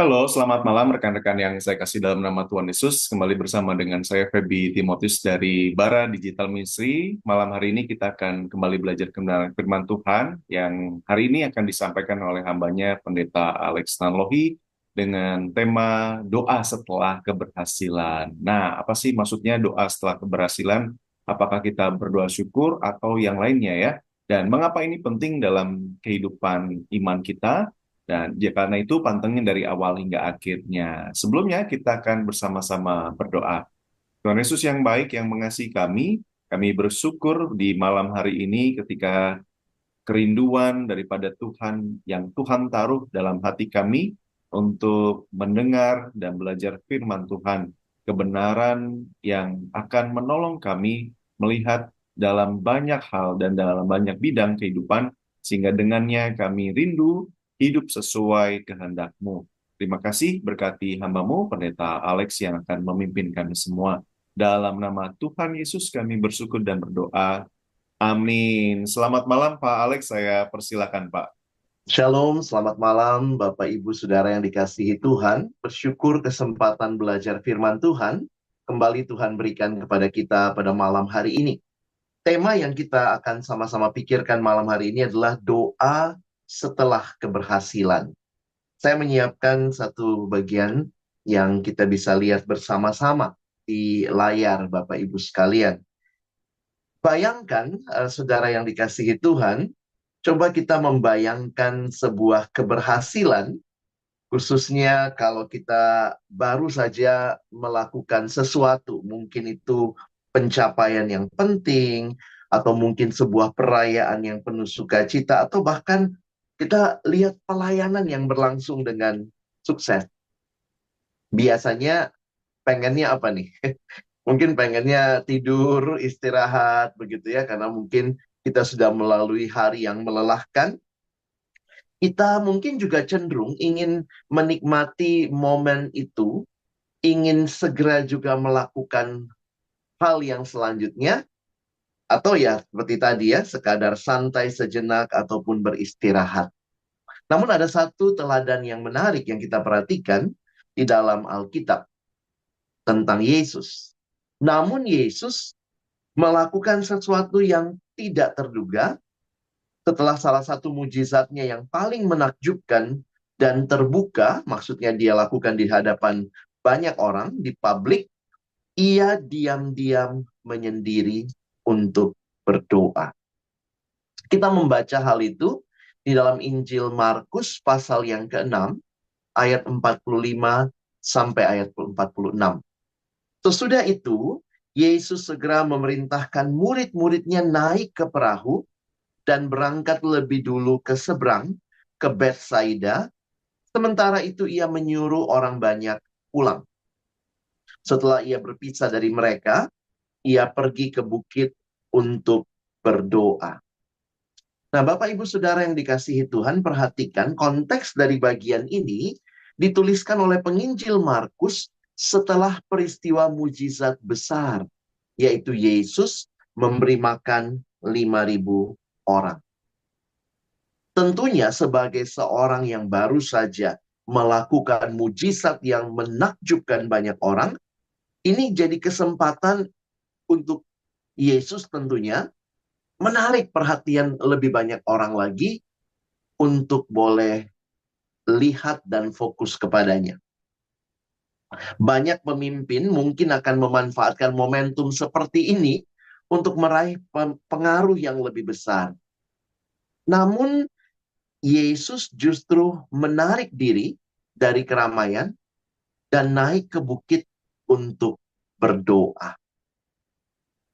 Halo, selamat malam rekan-rekan yang saya kasih dalam nama Tuhan Yesus. Kembali bersama dengan saya Feby Timotius dari Bara Digital Ministry. Malam hari ini kita akan kembali belajar kebenaran firman Tuhan yang hari ini akan disampaikan oleh hambanya Pendeta Alex Nanlohi dengan tema doa setelah keberhasilan. Nah, apa sih maksudnya doa setelah keberhasilan? Apakah kita berdoa syukur atau yang lainnya ya? Dan mengapa ini penting dalam kehidupan iman kita? Dan ya karena itu pantengin dari awal hingga akhirnya. Sebelumnya kita akan bersama-sama berdoa. Tuhan Yesus yang baik yang mengasihi kami bersyukur di malam hari ini ketika kerinduan daripada Tuhan yang Tuhan taruh dalam hati kami untuk mendengar dan belajar firman Tuhan. Kebenaran yang akan menolong kami melihat dalam banyak hal dan dalam banyak bidang kehidupan, sehingga dengannya kami rindu hidup sesuai kehendak-Mu. Terima kasih berkati hamba-Mu, Pendeta Alex yang akan memimpin kami semua. Dalam nama Tuhan Yesus kami bersyukur dan berdoa. Amin. Selamat malam Pak Alex, saya persilakan Pak. Shalom, selamat malam Bapak Ibu Saudara yang dikasihi Tuhan. Bersyukur kesempatan belajar firman Tuhan. Kembali Tuhan berikan kepada kita pada malam hari ini. Tema yang kita akan sama-sama pikirkan malam hari ini adalah doa setelah keberhasilan. Saya menyiapkan satu bagian yang kita bisa lihat bersama-sama di layar Bapak Ibu sekalian. Bayangkan, saudara yang dikasihi Tuhan, coba kita membayangkan sebuah keberhasilan, khususnya kalau kita baru saja melakukan sesuatu, mungkin itu pencapaian yang penting, atau mungkin sebuah perayaan yang penuh sukacita, atau bahkan kita lihat pelayanan yang berlangsung dengan sukses. Biasanya pengennya apa nih? Mungkin pengennya tidur, istirahat, begitu ya, karena mungkin kita sudah melalui hari yang melelahkan. Kita mungkin juga cenderung ingin menikmati momen itu, ingin segera juga melakukan hal yang selanjutnya, atau ya seperti tadi ya, sekadar santai sejenak ataupun beristirahat. Namun ada satu teladan yang menarik yang kita perhatikan di dalam Alkitab tentang Yesus. Namun Yesus melakukan sesuatu yang tidak terduga setelah salah satu mujizatnya yang paling menakjubkan dan terbuka, maksudnya dia lakukan di hadapan banyak orang, di publik, ia diam-diam menyendiri untuk berdoa. Kita membaca hal itu di dalam Injil Markus pasal yang ke-6, ayat 45 sampai ayat 46. Sesudah itu, Yesus segera memerintahkan murid-muridnya naik ke perahu dan berangkat lebih dulu ke seberang, ke Betsaida. Sementara itu ia menyuruh orang banyak pulang. Setelah ia berpisah dari mereka, ia pergi ke bukit untuk berdoa. Nah, Bapak Ibu Saudara yang dikasihi Tuhan, perhatikan konteks dari bagian ini dituliskan oleh penginjil Markus setelah peristiwa mujizat besar, yaitu Yesus memberi makan 5.000 orang. Tentunya sebagai seorang yang baru saja melakukan mujizat yang menakjubkan banyak orang, ini jadi kesempatan untuk Yesus tentunya menarik perhatian lebih banyak orang lagi untuk boleh lihat dan fokus kepadanya. Banyak pemimpin mungkin akan memanfaatkan momentum seperti ini untuk meraih pengaruh yang lebih besar. Namun Yesus justru menarik diri dari keramaian dan naik ke bukit untuk berdoa.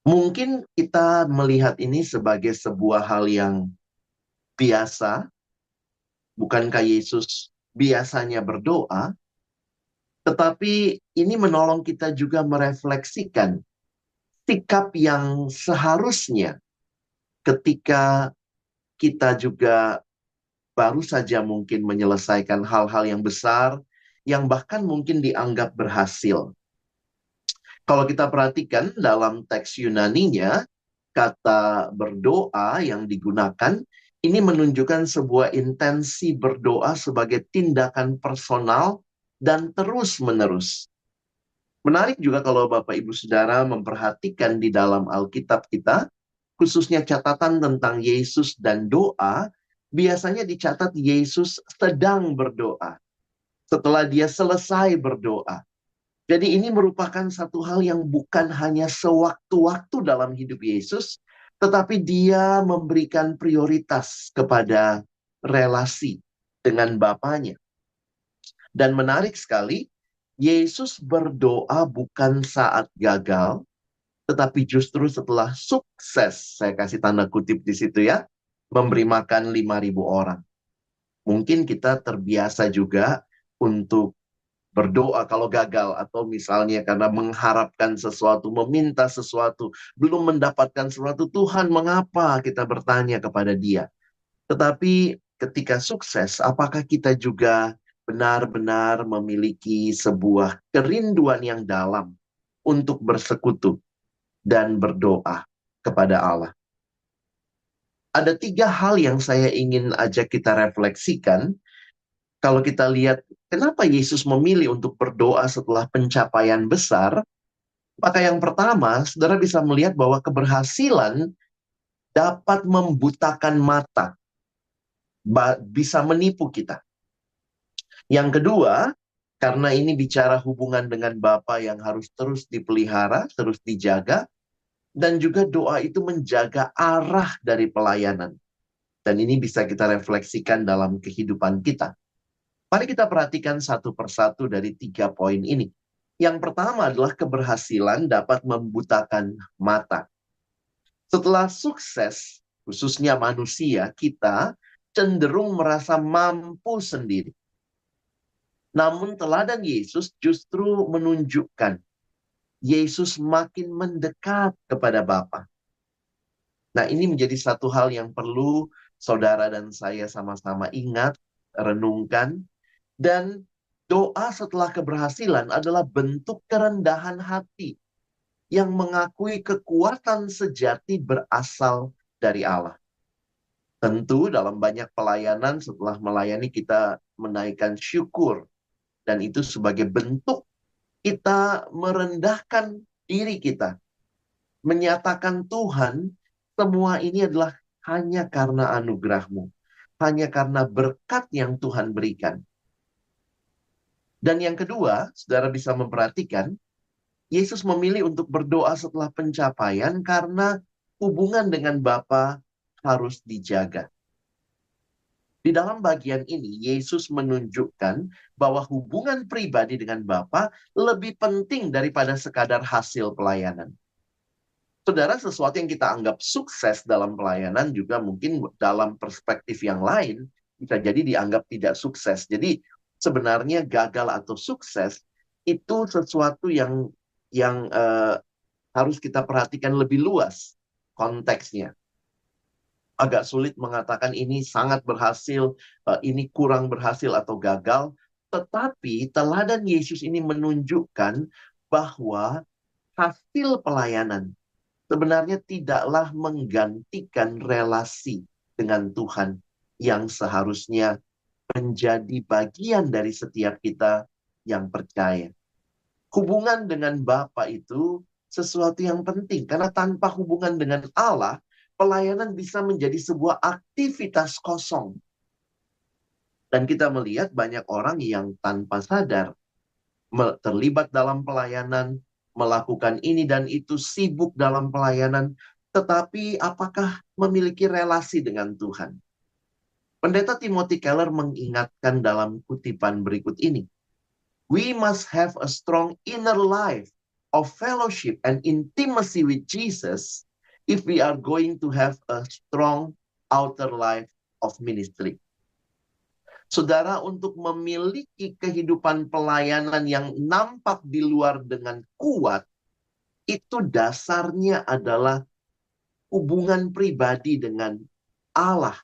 Mungkin kita melihat ini sebagai sebuah hal yang biasa. Bukankah Yesus biasanya berdoa? Tetapi ini menolong kita juga merefleksikan sikap yang seharusnya ketika kita juga baru saja mungkin menyelesaikan hal-hal yang besar, yang bahkan mungkin dianggap berhasil. Kalau kita perhatikan dalam teks Yunaninya, kata berdoa yang digunakan, ini menunjukkan sebuah intensi berdoa sebagai tindakan personal dan terus-menerus. Menarik juga kalau Bapak Ibu Saudara memperhatikan di dalam Alkitab kita, khususnya catatan tentang Yesus dan doa, biasanya dicatat Yesus sedang berdoa setelah dia selesai berdoa. Jadi ini merupakan satu hal yang bukan hanya sewaktu-waktu dalam hidup Yesus, tetapi dia memberikan prioritas kepada relasi dengan Bapanya. Dan menarik sekali, Yesus berdoa bukan saat gagal, tetapi justru setelah sukses. Saya kasih tanda kutip di situ ya, memberi makan 5.000 orang. Mungkin kita terbiasa juga untuk berdoa kalau gagal, atau misalnya karena mengharapkan sesuatu, meminta sesuatu, belum mendapatkan sesuatu, Tuhan mengapa, kita bertanya kepada Dia. Tetapi ketika sukses, apakah kita juga benar-benar memiliki sebuah kerinduan yang dalam untuk bersekutu dan berdoa kepada Allah? Ada 3 hal yang saya ingin ajak kita refleksikan. Kalau kita lihat kenapa Yesus memilih untuk berdoa setelah pencapaian besar, maka yang pertama, saudara bisa melihat bahwa keberhasilan dapat membutakan mata, bisa menipu kita. Yang kedua, karena ini bicara hubungan dengan Bapa yang harus terus dipelihara, terus dijaga, dan juga doa itu menjaga arah dari pelayanan. Dan ini bisa kita refleksikan dalam kehidupan kita. Mari kita perhatikan satu persatu dari 3 poin ini. Yang pertama adalah keberhasilan dapat membutakan mata. Setelah sukses, khususnya manusia, kita cenderung merasa mampu sendiri. Namun teladan Yesus justru menunjukkan Yesus makin mendekat kepada Bapa. Nah, ini menjadi satu hal yang perlu saudara dan saya sama-sama ingat, renungkan. Dan doa setelah keberhasilan adalah bentuk kerendahan hati yang mengakui kekuatan sejati berasal dari Allah. Tentu dalam banyak pelayanan, setelah melayani kita menaikkan syukur. Dan itu sebagai bentuk kita merendahkan diri kita. Menyatakan Tuhan, semua ini adalah hanya karena anugerah-Mu. Hanya karena berkat yang Tuhan berikan. Dan yang kedua, saudara bisa memperhatikan, Yesus memilih untuk berdoa setelah pencapaian karena hubungan dengan Bapa harus dijaga. Di dalam bagian ini, Yesus menunjukkan bahwa hubungan pribadi dengan Bapa lebih penting daripada sekadar hasil pelayanan. Saudara, sesuatu yang kita anggap sukses dalam pelayanan juga mungkin dalam perspektif yang lain bisa jadi dianggap tidak sukses. Jadi sebenarnya gagal atau sukses itu sesuatu yang harus kita perhatikan lebih luas konteksnya. Agak sulit mengatakan ini sangat berhasil, ini kurang berhasil atau gagal. Tetapi teladan Yesus ini menunjukkan bahwa hasil pelayanan sebenarnya tidaklah menggantikan relasi dengan Tuhan yang seharusnya menjadi bagian dari setiap kita yang percaya. Hubungan dengan Bapa itu sesuatu yang penting. Karena tanpa hubungan dengan Allah, pelayanan bisa menjadi sebuah aktivitas kosong. Dan kita melihat banyak orang yang tanpa sadar terlibat dalam pelayanan, melakukan ini dan itu, sibuk dalam pelayanan, tetapi apakah memiliki relasi dengan Tuhan? Pendeta Timothy Keller mengingatkan dalam kutipan berikut ini. We must have a strong inner life of fellowship and intimacy with Jesus if we are going to have a strong outer life of ministry. Saudara, untuk memiliki kehidupan pelayanan yang nampak di luar dengan kuat, itu dasarnya adalah hubungan pribadi dengan Allah.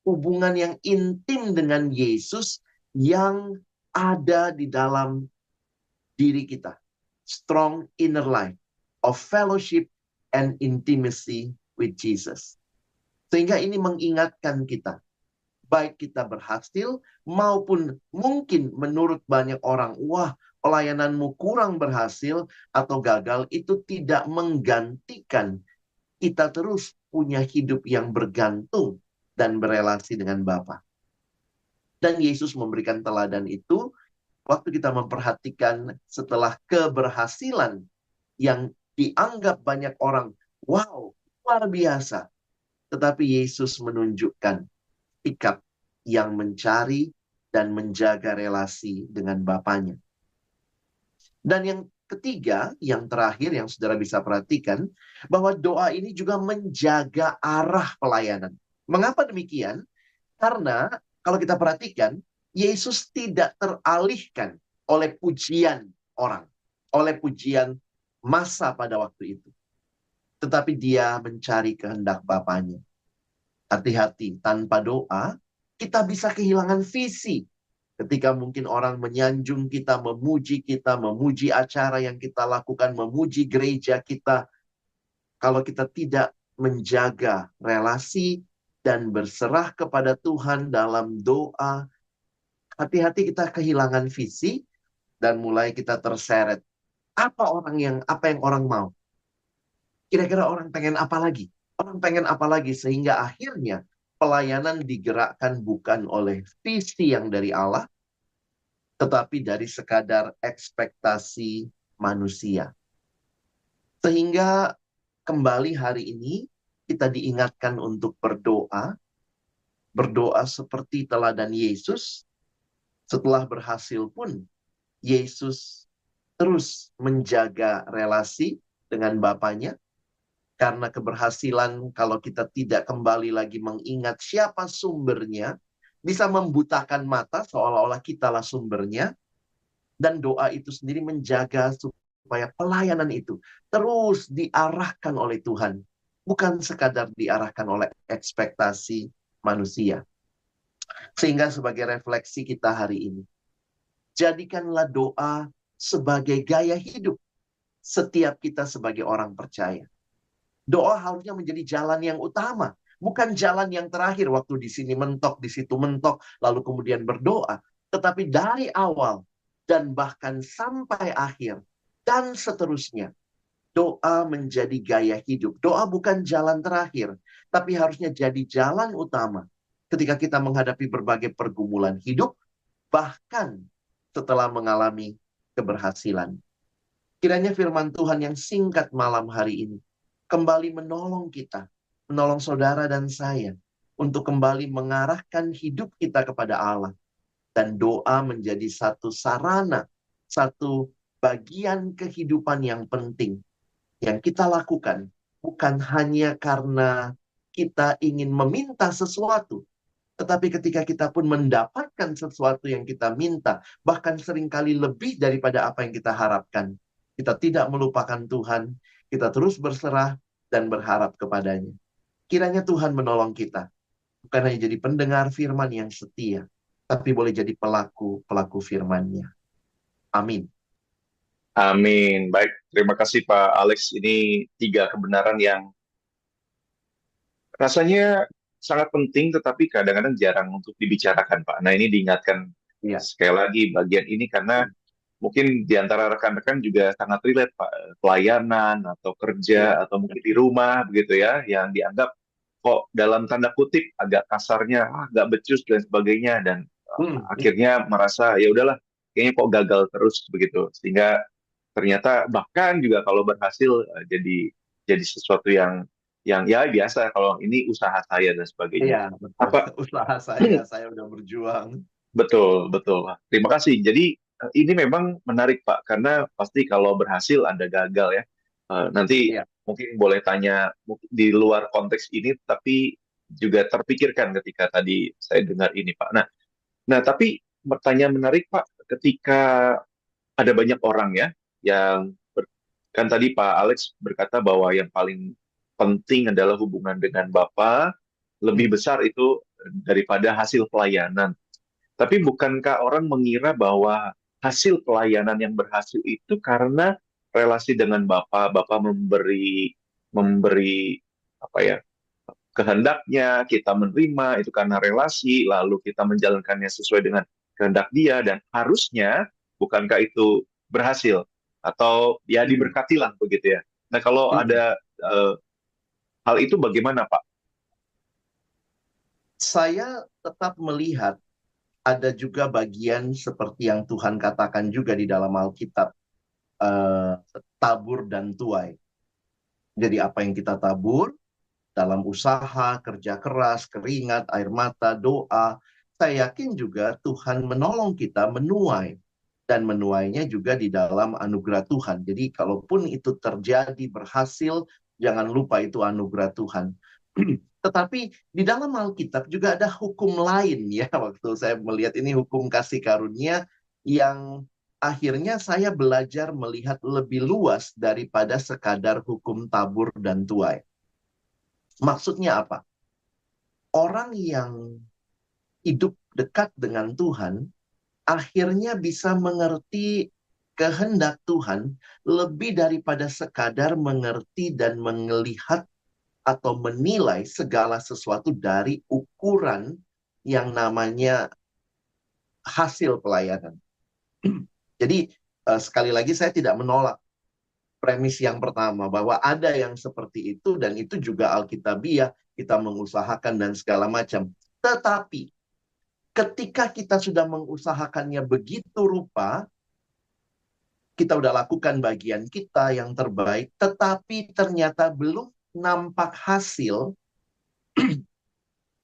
Hubungan yang intim dengan Yesus yang ada di dalam diri kita. Strong inner life of fellowship and intimacy with Jesus. Sehingga ini mengingatkan kita baik kita berhasil maupun mungkin menurut banyak orang, wah, pelayananmu kurang berhasil atau gagal, itu tidak menggantikan kita terus punya hidup yang bergantung dan berelasi dengan Bapa. Dan Yesus memberikan teladan itu waktu kita memperhatikan setelah keberhasilan yang dianggap banyak orang, wow, luar biasa. Tetapi Yesus menunjukkan sikap yang mencari dan menjaga relasi dengan Bapanya. Dan yang ketiga, yang terakhir yang saudara bisa perhatikan, bahwa doa ini juga menjaga arah pelayanan. Mengapa demikian? Karena kalau kita perhatikan, Yesus tidak teralihkan oleh pujian orang, oleh pujian masa pada waktu itu. Tetapi dia mencari kehendak Bapanya. Hati-hati, tanpa doa, kita bisa kehilangan visi. Ketika mungkin orang menyanjung kita, memuji acara yang kita lakukan, memuji gereja kita. Kalau kita tidak menjaga relasi dan berserah kepada Tuhan dalam doa, hati-hati kita kehilangan visi dan mulai kita terseret. Apa yang orang mau? Kira-kira orang pengen apa lagi? Orang pengen apa lagi? Sehingga akhirnya pelayanan digerakkan bukan oleh visi yang dari Allah, tetapi dari sekadar ekspektasi manusia. Sehingga kembali hari ini kita diingatkan untuk berdoa, berdoa seperti teladan Yesus. Setelah berhasil pun, Yesus terus menjaga relasi dengan Bapanya. Karena keberhasilan, kalau kita tidak kembali lagi mengingat siapa sumbernya, bisa membutakan mata seolah-olah kitalah sumbernya. Dan doa itu sendiri menjaga supaya pelayanan itu terus diarahkan oleh Tuhan. Bukan sekadar diarahkan oleh ekspektasi manusia. Sehingga sebagai refleksi kita hari ini, jadikanlah doa sebagai gaya hidup setiap kita sebagai orang percaya. Doa harusnya menjadi jalan yang utama, bukan jalan yang terakhir waktu di sini mentok, di situ mentok, lalu kemudian berdoa. Tetapi dari awal dan bahkan sampai akhir dan seterusnya, doa menjadi gaya hidup. Doa bukan jalan terakhir, tapi harusnya jadi jalan utama ketika kita menghadapi berbagai pergumulan hidup, bahkan setelah mengalami keberhasilan. Kiranya firman Tuhan yang singkat malam hari ini kembali menolong kita, menolong saudara dan saya, untuk kembali mengarahkan hidup kita kepada Allah. Dan doa menjadi satu sarana, satu bagian kehidupan yang penting yang kita lakukan. Bukan hanya karena kita ingin meminta sesuatu, tetapi ketika kita pun mendapatkan sesuatu yang kita minta, bahkan seringkali lebih daripada apa yang kita harapkan, kita tidak melupakan Tuhan, kita terus berserah dan berharap kepadanya. Kiranya Tuhan menolong kita, bukan hanya jadi pendengar firman yang setia, tapi boleh jadi pelaku firman-Nya. Amin. Amin. Baik, terima kasih Pak Alex. Ini tiga kebenaran yang rasanya sangat penting, tetapi kadang-kadang jarang untuk dibicarakan, Pak. Nah, ini diingatkan Iya. sekali lagi bagian ini karena mungkin di antara rekan-rekan juga sangat relate, Pak. Pelayanan atau Iya. kerja atau mungkin di rumah begitu ya, yang dianggap kok dalam tanda kutip agak kasarnya, agak becus dan sebagainya, dan akhirnya merasa ya udahlah, kayaknya kok gagal terus begitu, sehingga ternyata bahkan juga kalau berhasil jadi sesuatu yang ya biasa kalau ini usaha saya dan sebagainya. Iya, betul. Apa Usaha saya udah berjuang. betul betul. Terima kasih. Jadi ini memang menarik Pak karena pasti kalau berhasil ada gagal ya. Nanti Iya. mungkin boleh tanya di luar konteks ini tapi juga terpikirkan ketika tadi saya dengar ini Pak. Nah, tapi pertanyaan menarik Pak, ketika ada banyak orang ya yang kan tadi Pak Alex berkata bahwa yang paling penting adalah hubungan dengan Bapa, lebih besar itu daripada hasil pelayanan. Tapi bukankah orang mengira bahwa hasil pelayanan yang berhasil itu karena relasi dengan Bapa, Bapa memberi memberi apa ya kehendaknya, kita menerima itu karena relasi, lalu kita menjalankannya sesuai dengan kehendak dia, dan harusnya, bukankah itu berhasil? Atau ya Mm, diberkatilah begitu ya. Nah kalau mm. ada hal itu bagaimana Pak? Saya tetap melihat ada juga bagian seperti yang Tuhan katakan juga di dalam Alkitab, eh, tabur dan tuai. Jadi apa yang kita tabur dalam usaha, kerja keras, keringat, air mata, doa, saya yakin juga Tuhan menolong kita menuai. Dan menuainya juga di dalam anugerah Tuhan. Jadi kalaupun itu terjadi, berhasil, jangan lupa itu anugerah Tuhan. Tetapi di dalam Alkitab juga ada hukum lain ya. Waktu saya melihat ini hukum kasih karunia yang akhirnya saya belajar melihat lebih luas daripada sekadar hukum tabur dan tuai. Maksudnya apa? Orang yang hidup dekat dengan Tuhan akhirnya bisa mengerti kehendak Tuhan lebih daripada sekadar mengerti dan melihat atau menilai segala sesuatu dari ukuran yang namanya hasil pelayanan. Jadi sekali lagi saya tidak menolak premis yang pertama bahwa ada yang seperti itu dan itu juga alkitabiah, kita mengusahakan dan segala macam. Tetapi ketika kita sudah mengusahakannya begitu rupa, kita udah lakukan bagian kita yang terbaik, tetapi ternyata belum nampak hasil.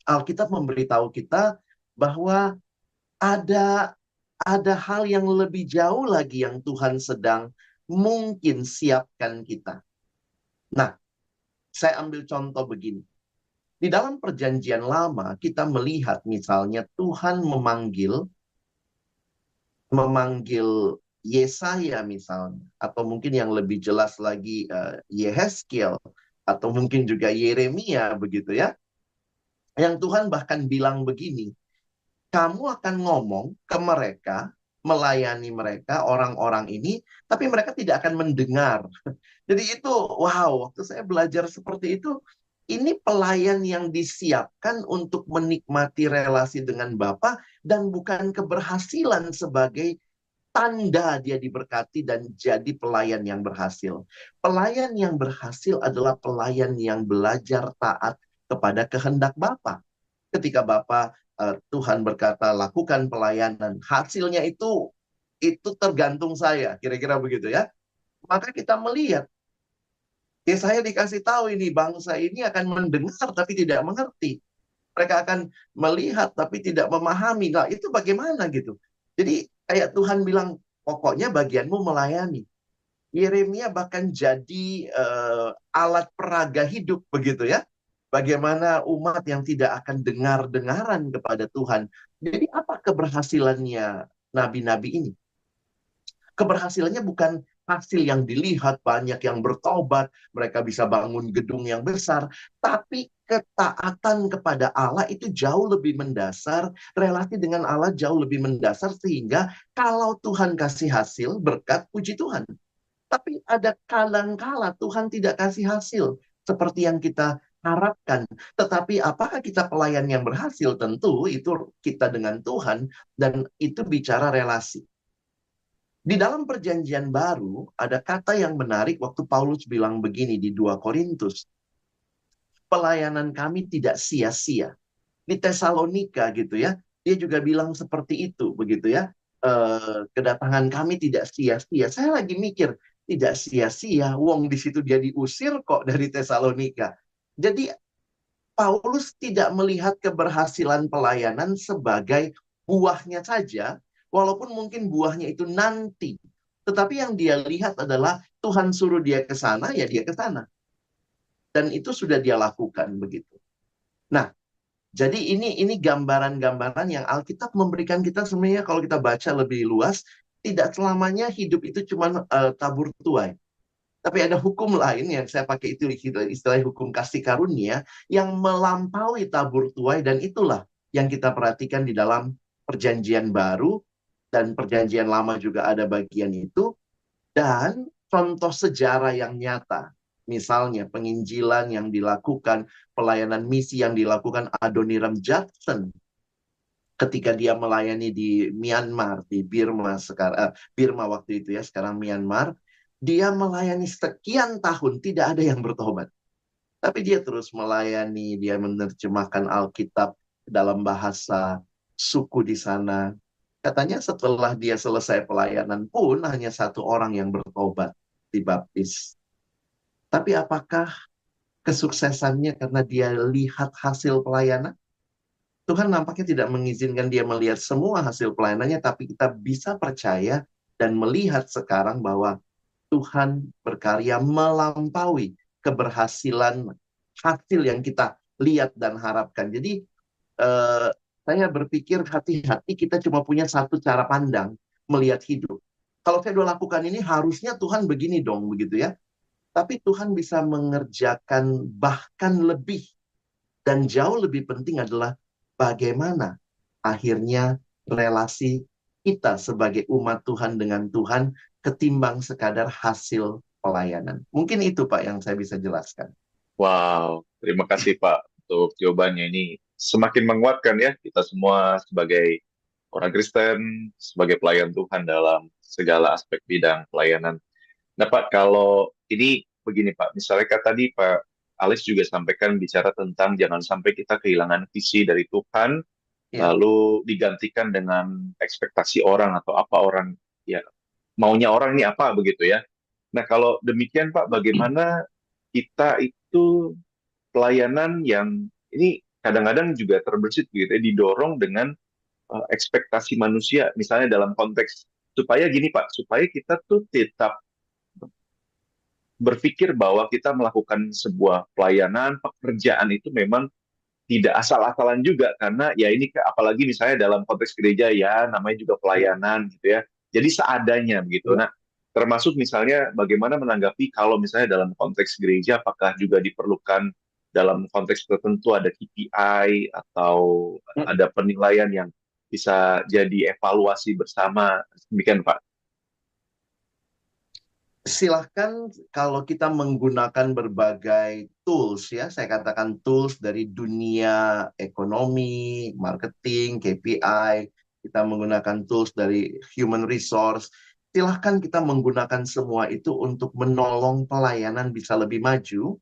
Alkitab memberitahu kita bahwa ada ada hal yang lebih jauh lagi yang Tuhan sedang mungkin siapkan kita. Nah, saya ambil contoh begini. Di dalam perjanjian lama, kita melihat misalnya Tuhan memanggil Yesaya misalnya, atau mungkin yang lebih jelas lagi Yehezkiel, atau mungkin juga Yeremia begitu ya. Yang Tuhan bahkan bilang begini, kamu akan ngomong ke mereka, melayani mereka, orang-orang ini, tapi mereka tidak akan mendengar. Jadi itu, wow, waktu saya belajar seperti itu, ini pelayan yang disiapkan untuk menikmati relasi dengan Bapa dan bukan keberhasilan sebagai tanda dia diberkati dan jadi pelayan yang berhasil. Pelayan yang berhasil adalah pelayan yang belajar taat kepada kehendak Bapa. Ketika Bapa Tuhan berkata lakukan pelayanan, hasilnya itu tergantung saya, kira-kira begitu ya. Maka kita melihat, ya saya dikasih tahu ini bangsa ini akan mendengar tapi tidak mengerti. Mereka akan melihat tapi tidak memahami. Nah, itu bagaimana gitu. Jadi kayak Tuhan bilang, pokoknya bagianmu melayani. Yeremia bahkan jadi alat peraga hidup begitu ya. Bagaimana umat yang tidak akan dengar-dengaran kepada Tuhan. Jadi apa keberhasilannya nabi-nabi ini? Keberhasilannya bukan hasil yang dilihat, banyak yang bertobat, mereka bisa bangun gedung yang besar, tapi ketaatan kepada Allah itu jauh lebih mendasar, relasi dengan Allah jauh lebih mendasar, sehingga kalau Tuhan kasih hasil, berkat, puji Tuhan. Tapi ada kadang-kala Tuhan tidak kasih hasil seperti yang kita harapkan. Tetapi apakah kita pelayan yang berhasil? Tentu itu kita dengan Tuhan dan itu bicara relasi. Di dalam perjanjian baru ada kata yang menarik waktu Paulus bilang begini di 2 Korintus. Pelayanan kami tidak sia-sia. Di Tesalonika gitu ya, dia juga bilang seperti itu begitu ya. Kedatangan kami tidak sia-sia. Saya lagi mikir, tidak sia-sia. Wong di situ dia diusir kok dari Tesalonika. Jadi Paulus tidak melihat keberhasilan pelayanan sebagai buahnya saja, walaupun mungkin buahnya itu nanti. Tetapi yang dia lihat adalah Tuhan suruh dia ke sana, ya dia ke sana. Dan itu sudah dia lakukan begitu. Nah, jadi ini gambaran-gambaran yang Alkitab memberikan kita sebenarnya kalau kita baca lebih luas, tidak selamanya hidup itu cuma tabur tuai. Tapi ada hukum lain yang saya pakai itu istilah hukum kasih karunia yang melampaui tabur tuai dan itulah yang kita perhatikan di dalam perjanjian baru dan perjanjian lama juga ada bagian itu dan contoh sejarah yang nyata. misalnya penginjilan yang dilakukan, pelayanan misi yang dilakukan Adoniram Judson ketika dia melayani di Myanmar, di Birma sekarang, Birma waktu itu ya, sekarang Myanmar, dia melayani sekian tahun tidak ada yang bertobat. Tapi dia terus melayani, dia menerjemahkan Alkitab dalam bahasa suku di sana. Katanya setelah dia selesai pelayanan pun hanya satu orang yang bertobat, dibaptis. Tapi apakah kesuksesannya karena dia lihat hasil pelayanan? Tuhan nampaknya tidak mengizinkan dia melihat semua hasil pelayanannya, tapi kita bisa percaya dan melihat sekarang bahwa Tuhan berkarya melampaui keberhasilan hasil yang kita lihat dan harapkan. Jadi saya berpikir hati-hati, kita cuma punya satu cara pandang melihat hidup. Kalau saya udah lakukan ini, harusnya Tuhan begini dong, begitu ya. Tapi Tuhan bisa mengerjakan bahkan lebih. Dan jauh lebih penting adalah bagaimana akhirnya relasi kita sebagai umat Tuhan dengan Tuhan ketimbang sekadar hasil pelayanan. Mungkin itu Pak yang saya bisa jelaskan. Wow, terima kasih Pak untuk jawabannya ini. Semakin menguatkan ya kita semua sebagai orang Kristen, sebagai pelayan Tuhan dalam segala aspek bidang pelayanan. Nah Pak, kalau ini begini Pak, misalnya kan tadi Pak Alex juga sampaikan bicara tentang jangan sampai kita kehilangan visi dari Tuhan, Ya, lalu digantikan dengan ekspektasi orang atau apa orang, ya maunya orang ini apa begitu ya. Nah kalau demikian Pak, bagaimana kita itu pelayanan yang ini kadang-kadang juga terbersit gitu ya, didorong dengan ekspektasi manusia, misalnya dalam konteks supaya gini Pak, supaya kita tuh tetap berpikir bahwa kita melakukan sebuah pelayanan, pekerjaan itu memang tidak asal-asalan juga karena ya ini apalagi misalnya dalam konteks gereja ya namanya juga pelayanan gitu ya. Jadi seadanya begitu. ya. Nah, termasuk misalnya bagaimana menanggapi kalau misalnya dalam konteks gereja apakah juga diperlukan dalam konteks tertentu ada KPI atau ada penilaian yang bisa jadi evaluasi bersama demikian Pak. Silahkan kalau kita menggunakan berbagai tools ya, saya katakan tools dari dunia ekonomi, marketing, KPI, kita menggunakan tools dari human resource, silahkan kita menggunakan semua itu untuk menolong pelayanan bisa lebih maju,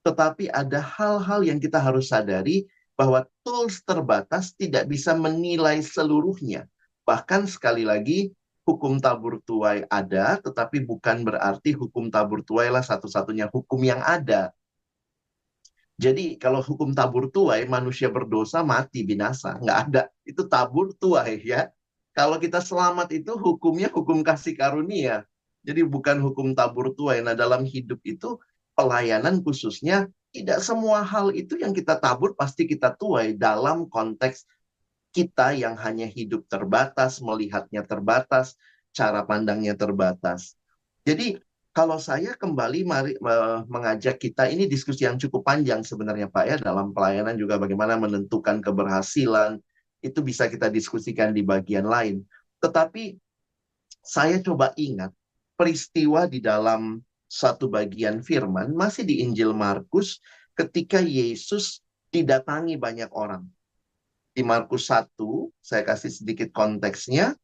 tetapi ada hal-hal yang kita harus sadari bahwa tools terbatas tidak bisa menilai seluruhnya. Bahkan sekali lagi, hukum tabur tuai ada, tetapi bukan berarti hukum tabur tuai lah satu-satunya hukum yang ada. Jadi kalau hukum tabur tuai, manusia berdosa mati binasa. Nggak ada. Itu tabur tuai ya. Kalau kita selamat itu hukumnya hukum kasih karunia. Jadi bukan hukum tabur tuai. Nah dalam hidup itu pelayanan khususnya tidak semua hal itu yang kita tabur pasti kita tuai dalam konteks kita yang hanya hidup terbatas, melihatnya terbatas, cara pandangnya terbatas. Jadi kalau saya kembali mengajak kita, ini diskusi yang cukup panjang sebenarnya Pak ya, dalam pelayanan juga bagaimana menentukan keberhasilan, itu bisa kita diskusikan di bagian lain. Tetapi saya coba ingat peristiwa di dalam satu bagian firman, masih di Injil Markus, ketika Yesus didatangi banyak orang. Di Markus 1, saya kasih sedikit konteksnya,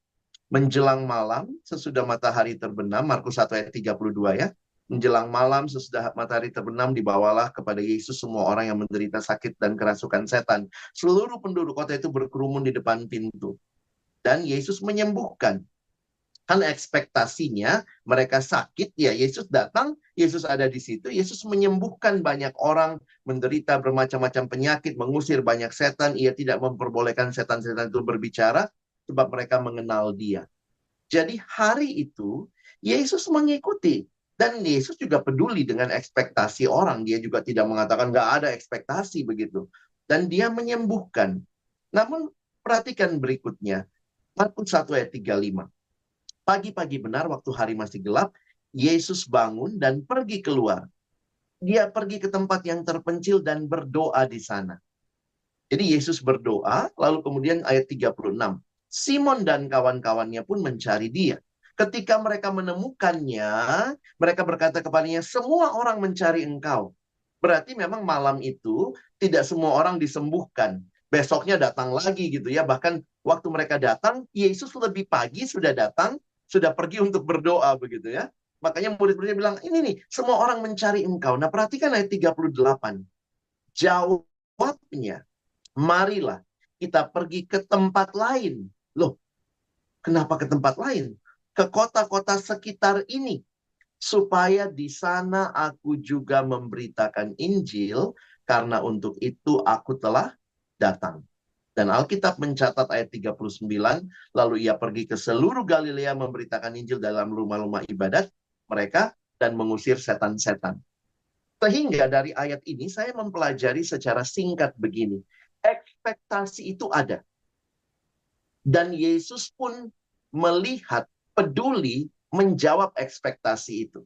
menjelang malam, sesudah matahari terbenam, Markus 1 ayat 32 ya, menjelang malam, sesudah matahari terbenam, dibawalah kepada Yesus semua orang yang menderita sakit dan kerasukan setan. Seluruh penduduk kota itu berkerumun di depan pintu. Dan Yesus menyembuhkan. Kan ekspektasinya mereka sakit, ya Yesus datang, Yesus ada di situ, Yesus menyembuhkan banyak orang, menderita bermacam-macam penyakit, mengusir banyak setan, ia tidak memperbolehkan setan-setan itu berbicara, sebab mereka mengenal dia. Jadi hari itu, Yesus mengikuti. Dan Yesus juga peduli dengan ekspektasi orang, dia juga tidak mengatakan nggak ada ekspektasi begitu. Dan dia menyembuhkan. Namun perhatikan berikutnya, Markus 1 ayat 35. Pagi-pagi benar waktu hari masih gelap, Yesus bangun dan pergi keluar. Dia pergi ke tempat yang terpencil dan berdoa di sana. Jadi Yesus berdoa, lalu kemudian ayat 36. Simon dan kawan-kawannya pun mencari dia. Ketika mereka menemukannya, mereka berkata kepadanya, semua orang mencari engkau. Berarti memang malam itu tidak semua orang disembuhkan. Besoknya datang lagi gitu ya. Bahkan waktu mereka datang, Yesus lebih pagi sudah datang, sudah pergi untuk berdoa begitu ya. Makanya murid-muridnya bilang, ini nih, semua orang mencari engkau. Nah, perhatikan ayat 38. Jawabnya, marilah kita pergi ke tempat lain. Loh, kenapa ke tempat lain? Ke kota-kota sekitar ini. Supaya di sana aku juga memberitakan Injil, karena untuk itu aku telah datang. Dan Alkitab mencatat ayat 39, lalu ia pergi ke seluruh Galilea memberitakan Injil dalam rumah-rumah ibadat mereka dan mengusir setan-setan. Sehingga dari ayat ini saya mempelajari secara singkat begini. Ekspektasi itu ada. Dan Yesus pun melihat, peduli, menjawab ekspektasi itu.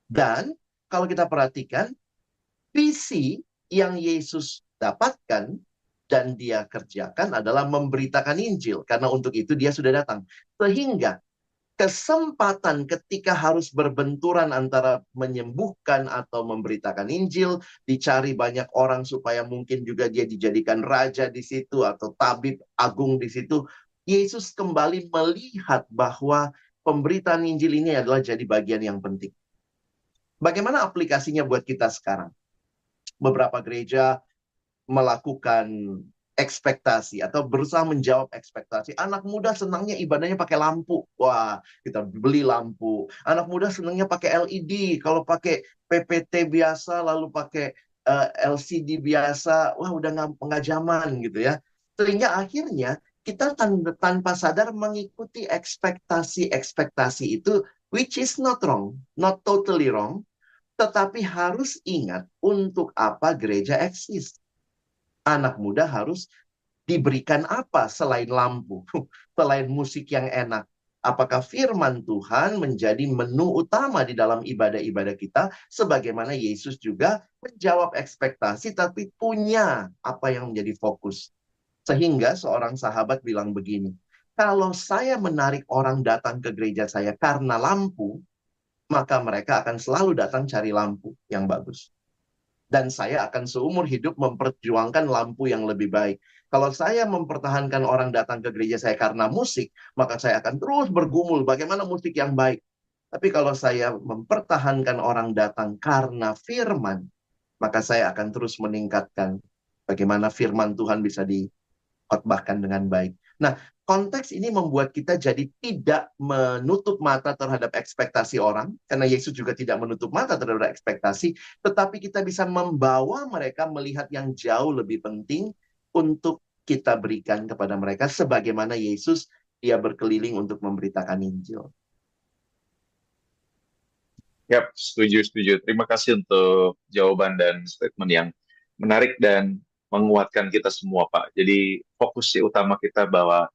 Dan kalau kita perhatikan, visi yang Yesus dapatkan dan dia kerjakan adalah memberitakan Injil. Karena untuk itu dia sudah datang. Sehingga kesempatan ketika harus berbenturan antara menyembuhkan atau memberitakan Injil, dicari banyak orang supaya mungkin juga dia dijadikan raja di situ atau tabib agung di situ. Yesus kembali melihat bahwa pemberitaan Injil ini adalah jadi bagian yang penting. Bagaimana aplikasinya buat kita sekarang? Beberapa gereja melakukan ekspektasi atau berusaha menjawab ekspektasi. Anak muda senangnya ibadahnya pakai lampu. Wah, kita beli lampu. Anak muda senangnya pakai LED. Kalau pakai PPT biasa lalu pakai LCD biasa, wah udah nggak zaman gitu ya. Sehingga akhirnya kita tanpa sadar mengikuti ekspektasi-ekspektasi itu, which is not wrong, not totally wrong, tetapi harus ingat untuk apa gereja eksis. Anak muda harus diberikan apa selain lampu, selain musik yang enak? Apakah firman Tuhan menjadi menu utama di dalam ibadah-ibadah kita, sebagaimana Yesus juga menjawab ekspektasi, tapi punya apa yang menjadi fokus. Sehingga seorang sahabat bilang begini, kalau saya menarik orang datang ke gereja saya karena lampu, maka mereka akan selalu datang cari lampu yang bagus. Dan saya akan seumur hidup memperjuangkan lampu yang lebih baik. Kalau saya mempertahankan orang datang ke gereja saya karena musik, maka saya akan terus bergumul bagaimana musik yang baik. Tapi kalau saya mempertahankan orang datang karena firman, maka saya akan terus meningkatkan bagaimana firman Tuhan bisa dikhotbahkan dengan baik. Nah, konteks ini membuat kita jadi tidak menutup mata terhadap ekspektasi orang, karena Yesus juga tidak menutup mata terhadap ekspektasi, tetapi kita bisa membawa mereka melihat yang jauh lebih penting untuk kita berikan kepada mereka, sebagaimana Yesus, dia berkeliling untuk memberitakan Injil. Yap, setuju, setuju. Terima kasih untuk jawaban dan statement yang menarik dan menguatkan kita semua, Pak. Jadi fokus utama kita bahwa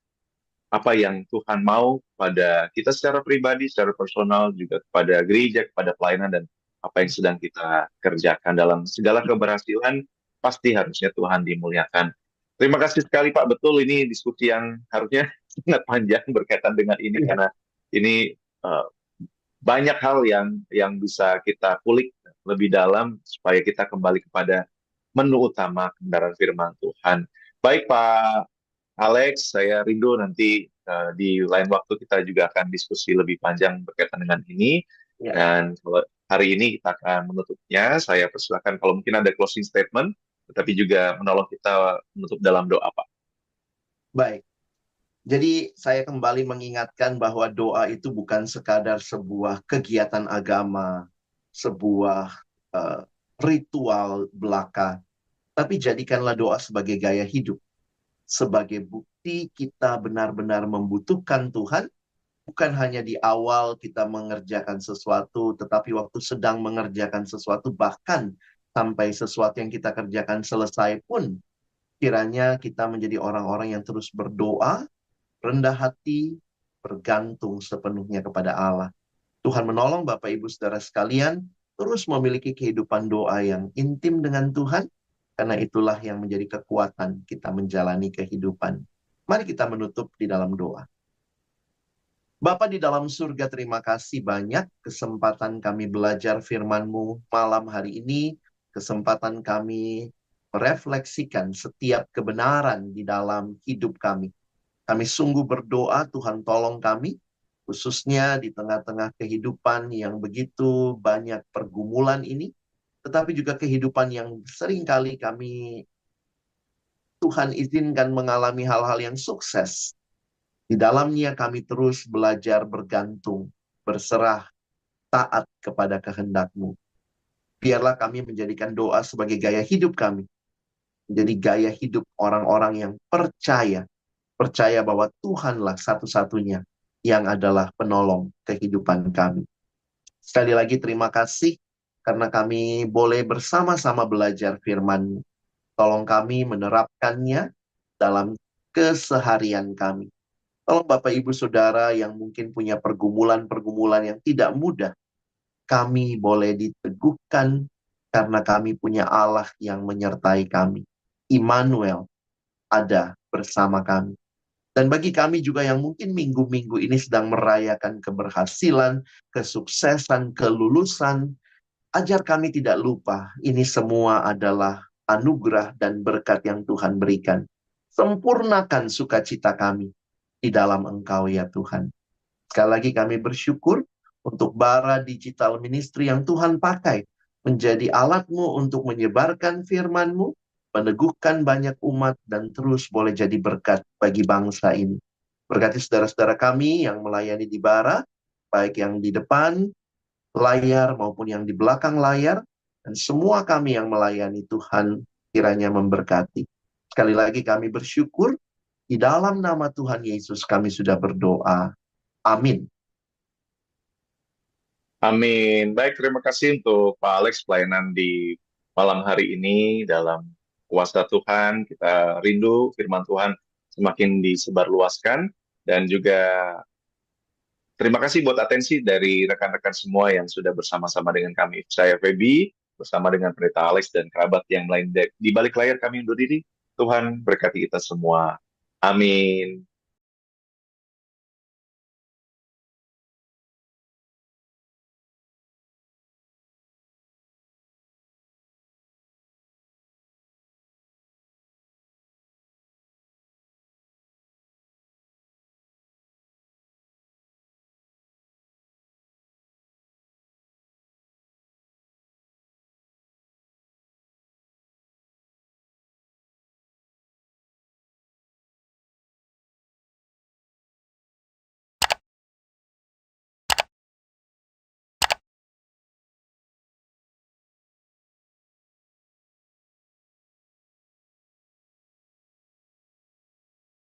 apa yang Tuhan mau pada kita secara pribadi, secara personal, juga kepada gereja, kepada pelayanan, dan apa yang sedang kita kerjakan dalam segala keberhasilan, pasti harusnya Tuhan dimuliakan. Terima kasih sekali Pak, betul ini diskusi yang harusnya sangat panjang berkaitan dengan ini, karena ini banyak hal yang bisa kita kulik lebih dalam supaya kita kembali kepada menu utama kebenaran firman Tuhan. Baik Pak Alex, saya rindu nanti di lain waktu kita juga akan diskusi lebih panjang berkaitan dengan ini. Ya. Dan kalau hari ini kita akan menutupnya. Saya persilakan kalau mungkin ada closing statement, tetapi juga menolong kita menutup dalam doa, Pak. Baik. Jadi saya kembali mengingatkan bahwa doa itu bukan sekadar sebuah kegiatan agama, sebuah ritual belaka, tapi jadikanlah doa sebagai gaya hidup, sebagai bukti kita benar-benar membutuhkan Tuhan, bukan hanya di awal kita mengerjakan sesuatu, tetapi waktu sedang mengerjakan sesuatu, bahkan sampai sesuatu yang kita kerjakan selesai pun, kiranya kita menjadi orang-orang yang terus berdoa, rendah hati, bergantung sepenuhnya kepada Allah. Tuhan menolong Bapak Ibu Saudara sekalian terus memiliki kehidupan doa yang intim dengan Tuhan, karena itulah yang menjadi kekuatan kita menjalani kehidupan. Mari kita menutup di dalam doa. Bapa di dalam surga, terima kasih banyak kesempatan kami belajar firman-Mu malam hari ini, kesempatan kami merefleksikan setiap kebenaran di dalam hidup kami. Kami sungguh berdoa, Tuhan tolong kami, khususnya di tengah-tengah kehidupan yang begitu banyak pergumulan ini, tetapi juga kehidupan yang seringkali kami, Tuhan izinkan mengalami hal-hal yang sukses. Di dalamnya kami terus belajar bergantung, berserah, taat kepada kehendak-Mu. Biarlah kami menjadikan doa sebagai gaya hidup kami. Menjadi gaya hidup orang-orang yang percaya. Percaya bahwa Tuhanlah satu-satunya yang adalah penolong kehidupan kami. Sekali lagi terima kasih karena kami boleh bersama-sama belajar firman-Mu. Tolong kami menerapkannya dalam keseharian kami. Tolong Bapak Ibu Saudara yang mungkin punya pergumulan-pergumulan yang tidak mudah, kami boleh diteguhkan karena kami punya Allah yang menyertai kami. Immanuel ada bersama kami. Dan bagi kami juga yang mungkin minggu-minggu ini sedang merayakan keberhasilan, kesuksesan, kelulusan, ajar kami tidak lupa, ini semua adalah anugerah dan berkat yang Tuhan berikan. Sempurnakan sukacita kami di dalam Engkau ya Tuhan. Sekali lagi kami bersyukur untuk Bara Digital Ministry yang Tuhan pakai menjadi alat-Mu untuk menyebarkan firman-Mu, meneguhkan banyak umat, dan terus boleh jadi berkat bagi bangsa ini. Berkati saudara-saudara kami yang melayani di Bara, baik yang di depan layar maupun yang di belakang layar, dan semua kami yang melayani Tuhan kiranya memberkati. Sekali lagi kami bersyukur, di dalam nama Tuhan Yesus kami sudah berdoa. Amin. Amin. Baik, terima kasih untuk Pak Alex pelayanan di malam hari ini. Dalam kuasa Tuhan, kita rindu firman Tuhan semakin disebarluaskan. Dan juga terima kasih buat atensi dari rekan-rekan semua yang sudah bersama-sama dengan kami. Saya Feby, bersama dengan Pendeta Alex dan kerabat yang lain di balik layar kami undur diri. Tuhan berkati kita semua. Amin.